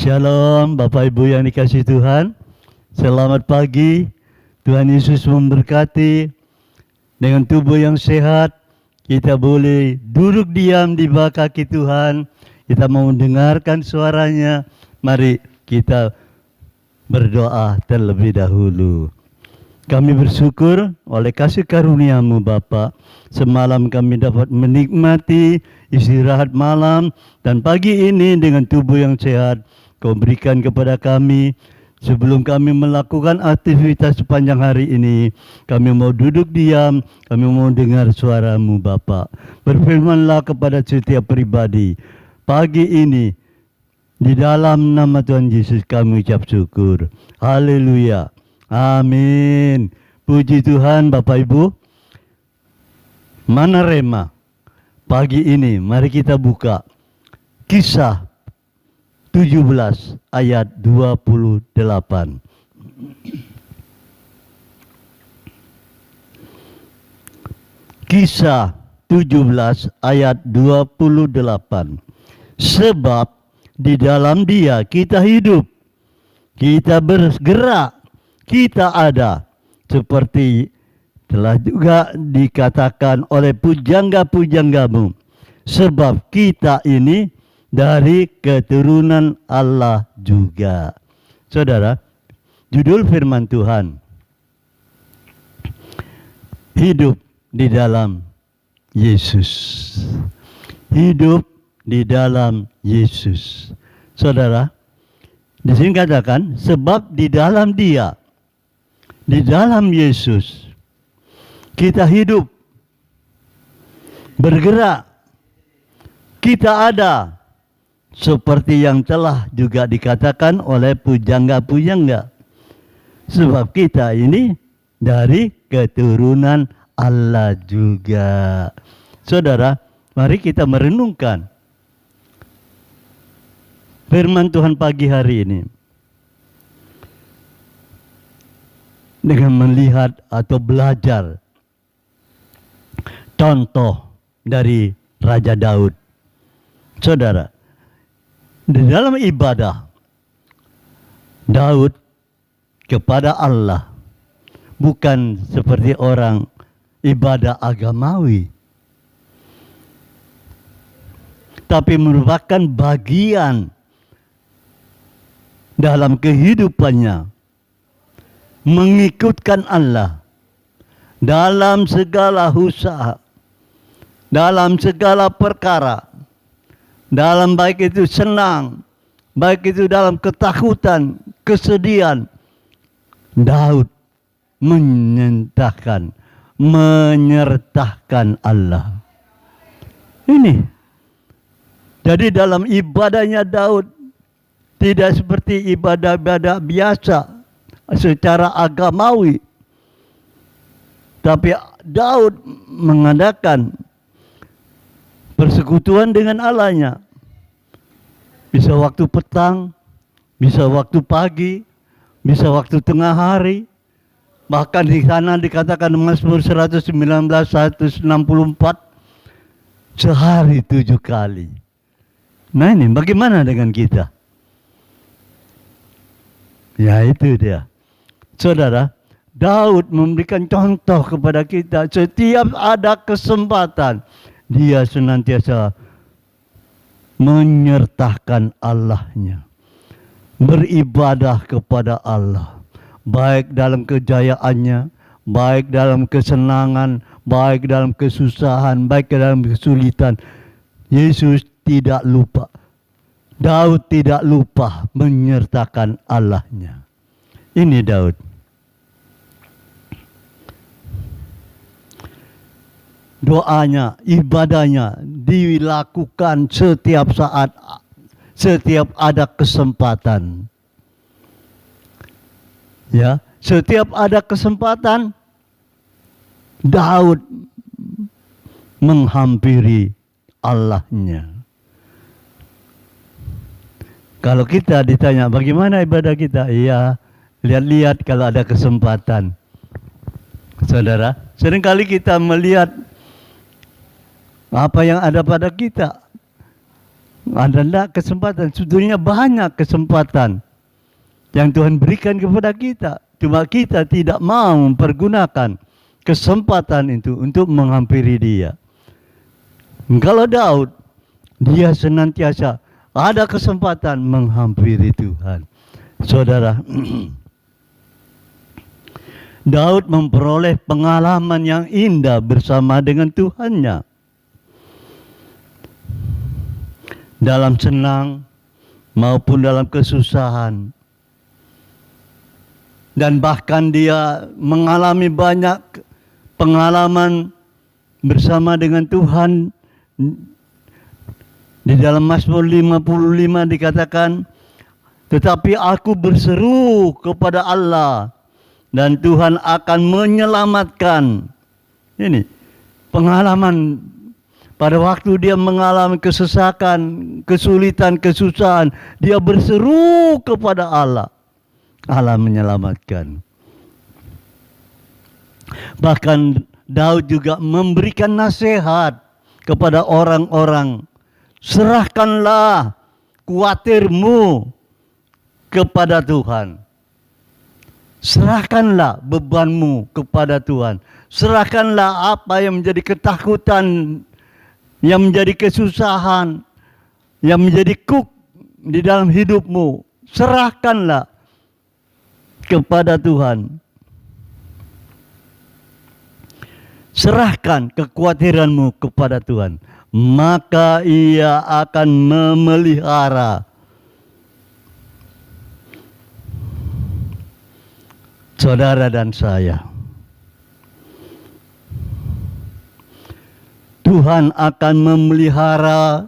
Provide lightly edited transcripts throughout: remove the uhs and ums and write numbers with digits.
Shalom Bapak Ibu yang dikasihi Tuhan. Selamat pagi. Tuhan Yesus memberkati. Dengan tubuh yang sehat, kita boleh duduk diam di bawah kaki Tuhan. Kita mau mendengarkan suaranya. Mari kita berdoa terlebih dahulu. Kami bersyukur oleh kasih karunia-Mu Bapa. Semalam kami dapat menikmati istirahat malam, dan pagi ini dengan tubuh yang sehat Kau berikan kepada kami. Sebelum kami melakukan aktivitas sepanjang hari ini, kami mau duduk diam, kami mau dengar suara-Mu Bapa. Berfirmanlah kepada setiap pribadi. Pagi ini, di dalam nama Tuhan Yesus kami ucap syukur. Haleluya. Amin. Puji Tuhan Bapak Ibu. Mana rema? Pagi ini mari kita buka Kisah 17 ayat 28. Kisah 17 ayat 28. Sebab di dalam Dia kita hidup, kita bergerak, kita ada, seperti telah juga dikatakan oleh pujangga-pujanggamu. Sebab kita ini dari keturunan Allah juga. Saudara, judul firman Tuhan, hidup di dalam Yesus. Hidup di dalam Yesus. Saudara, di sini katakan, sebab di dalam Dia, di dalam Yesus, kita hidup, bergerak, kita ada, seperti yang telah juga dikatakan oleh pujangga-pujangga. Sebab kita ini dari keturunan Allah juga. Saudara, mari kita merenungkan firman Tuhan pagi hari ini. Dengan melihat atau belajar contoh dari Raja Daud. Saudara, di dalam ibadah Daud kepada Allah bukan seperti orang ibadah agamawi, tapi merupakan bagian dalam kehidupannya mengikutkan Allah dalam segala usaha, dalam segala perkara. Dalam baik itu senang, baik itu dalam ketakutan, kesedihan, Daud menyertakan Allah. Ini. Jadi dalam ibadahnya Daud tidak seperti ibadah-ibadah biasa secara agamawi. Tapi Daud mengadakan persekutuan dengan Allahnya. Bisa waktu petang, bisa waktu pagi, bisa waktu tengah hari. Bahkan di sana dikatakan Mazmur 119, 164, sehari 7 kali. Nah ini bagaimana dengan kita? Ya itu dia. Saudara, Daud memberikan contoh kepada kita. Setiap ada kesempatan, dia senantiasa menyertakan Allahnya, beribadah kepada Allah, baik dalam kejayaannya, baik dalam kesenangan, baik dalam kesusahan, baik dalam kesulitan. Yesus tidak lupa, Daud tidak lupa menyertakan Allahnya. Ini Daud. Doanya, ibadahnya dilakukan setiap saat, setiap ada kesempatan. Ya, setiap ada kesempatan, Daud menghampiri Allahnya. Kalau kita ditanya bagaimana ibadah kita, iya, lihat-lihat kalau ada kesempatan. Saudara, seringkali kita melihat apa yang ada pada kita. Ada enggak kesempatan? Sebetulnya banyak kesempatan yang Tuhan berikan kepada kita. Cuma kita tidak mau mempergunakan kesempatan itu untuk menghampiri Dia. Kalau Daud, dia senantiasa ada kesempatan menghampiri Tuhan. Saudara, Daud memperoleh pengalaman yang indah bersama dengan Tuhannya. Dalam senang maupun dalam kesusahan. Dan bahkan dia mengalami banyak pengalaman bersama dengan Tuhan. Di dalam Mazmur 55 dikatakan, tetapi aku berseru kepada Allah dan Tuhan akan menyelamatkan. Ini pengalaman pada waktu dia mengalami kesesakan, kesulitan, kesusahan, dia berseru kepada Allah. Allah menyelamatkan. Bahkan Daud juga memberikan nasihat kepada orang-orang. Serahkanlah kuatirmu kepada Tuhan. Serahkanlah bebanmu kepada Tuhan. Serahkanlah apa yang menjadi ketakutan, yang menjadi kesusahan, yang menjadi kuk di dalam hidupmu. Serahkanlah kepada Tuhan. Serahkan kekhawatiranmu kepada Tuhan, maka Ia akan memelihara. Saudara dan saya, Tuhan akan memelihara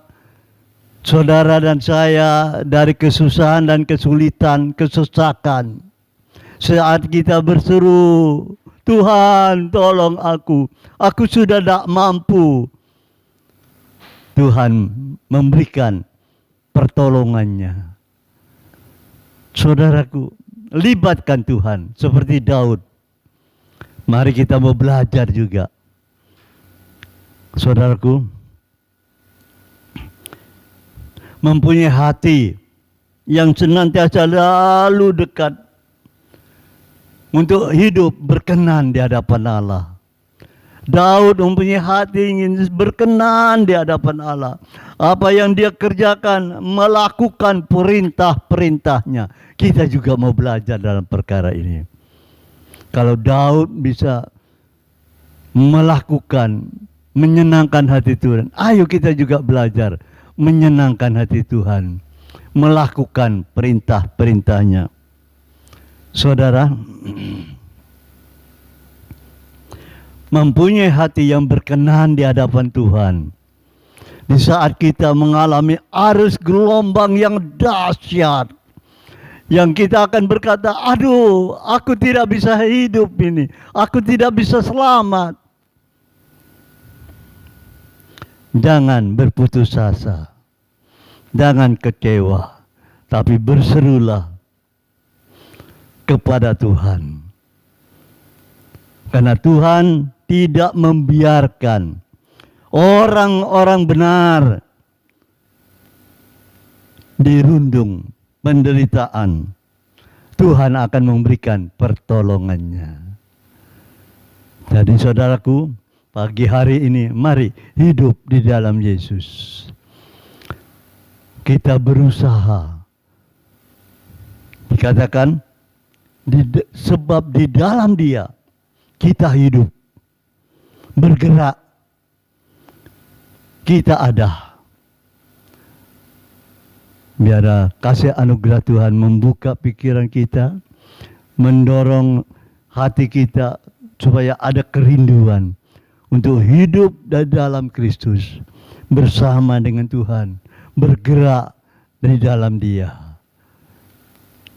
saudara dan saya dari kesusahan dan kesulitan, kesesakan. Saat kita berseru, Tuhan tolong aku sudah tidak mampu. Tuhan memberikan pertolongannya. Saudaraku, libatkan Tuhan seperti Daud. Mari kita mau belajar juga. Saudaraku, mempunyai hati yang senantiasa lalu dekat untuk hidup berkenan di hadapan Allah. Daud mempunyai hati ingin berkenan di hadapan Allah. Apa yang dia kerjakan, melakukan perintah-perintahnya. Kita juga mau belajar dalam perkara ini. Kalau Daud bisa melakukan, menyenangkan hati Tuhan, ayo kita juga belajar menyenangkan hati Tuhan, melakukan perintah-perintahnya. Saudara, mempunyai hati yang berkenan di hadapan Tuhan. Di saat kita mengalami arus gelombang yang dahsyat, yang kita akan berkata, aduh, aku tidak bisa hidup ini, aku tidak bisa selamat. Jangan berputus asa, jangan kecewa, tapi berserulah kepada Tuhan. Karena Tuhan tidak membiarkan orang-orang benar dirundung penderitaan. Tuhan akan memberikan pertolongannya. Jadi saudaraku, pagi hari ini mari hidup di dalam Yesus. Kita berusaha. Dikatakan, sebab di dalam Dia kita hidup, bergerak, kita ada. Biar kasih anugerah Tuhan membuka pikiran kita, mendorong hati kita supaya ada kerinduan untuk hidup di dalam Kristus, bersama dengan Tuhan, bergerak di dalam Dia.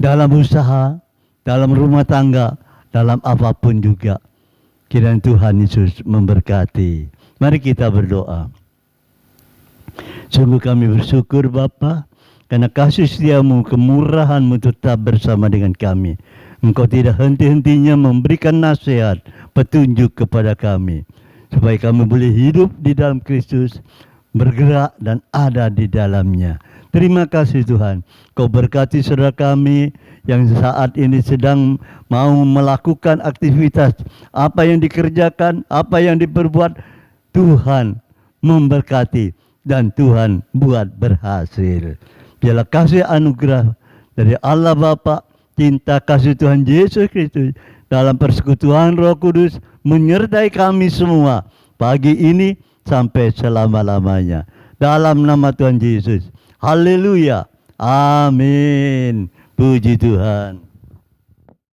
Dalam usaha, dalam rumah tangga, dalam apapun juga. Kiranya Tuhan Yesus memberkati. Mari kita berdoa. Sungguh kami bersyukur Bapa, karena kasih setiamu, kemurahanmu tetap bersama dengan kami. Engkau tidak henti-hentinya memberikan nasihat, petunjuk kepada kami. Supaya kami boleh hidup di dalam Kristus, bergerak dan ada di dalamnya. Terima kasih Tuhan, Kau berkati saudara kami yang saat ini sedang mau melakukan aktivitas, apa yang dikerjakan, apa yang diperbuat, Tuhan memberkati dan Tuhan buat berhasil. Biarlah kasih anugerah dari Allah Bapa, cinta kasih Tuhan Yesus Kristus dalam persekutuan Roh Kudus menyertai kami semua pagi ini sampai selama-lamanya. Dalam nama Tuhan Yesus. Haleluya. Amin. Puji Tuhan.